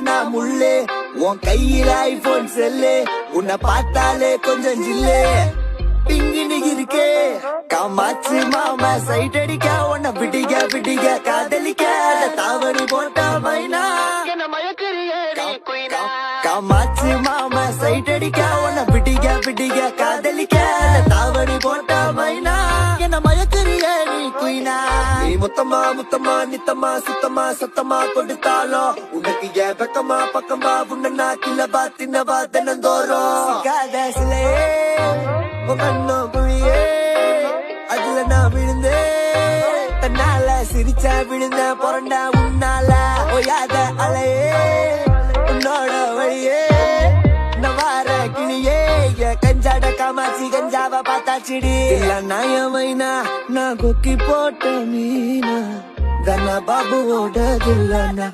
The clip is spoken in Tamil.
நான் முள்ளே உன் கையில ஐபோன் செல்லு உன்னை பார்த்தாலே கொஞ்சம் ஜில்லே பிங்கினி இருக்கே காமாச்சு மாமா சைட் அடிக்க உன்னை பிடிக்க காதலிக்க தாவணி போட்டா மைனா காமாச்சு மாமா சைட் அடிக்க உன்னை பிடிக்க காதலிக்க தாவணி போட்டா மைனா என்ன மயக்கறிய நீ குயினா நீ முத்தமா நித்தமா சுத்தமா சத்தமா கொடுத்தாலும் உனக்கு ஏன் பக்கமா பக்கமா உன்ன கிளபா தின்னவா தினந்தோறும் காதசிலே கண்ணோ குழியே அதுல நான் விழுந்தேன் தன்னால சிரிச்சா விழுந்த பொறண்டா உன்னால ஓயாத அலையே உன்னோட வழியே நவார கிளியே கஞ்சாட காமாச்சி கஞ்சாவ பார்த்தாச்சிடி இல்ல நாயமைனா நான் கொக்கி போட்ட மீனா தன பாபுவோட தில்லனா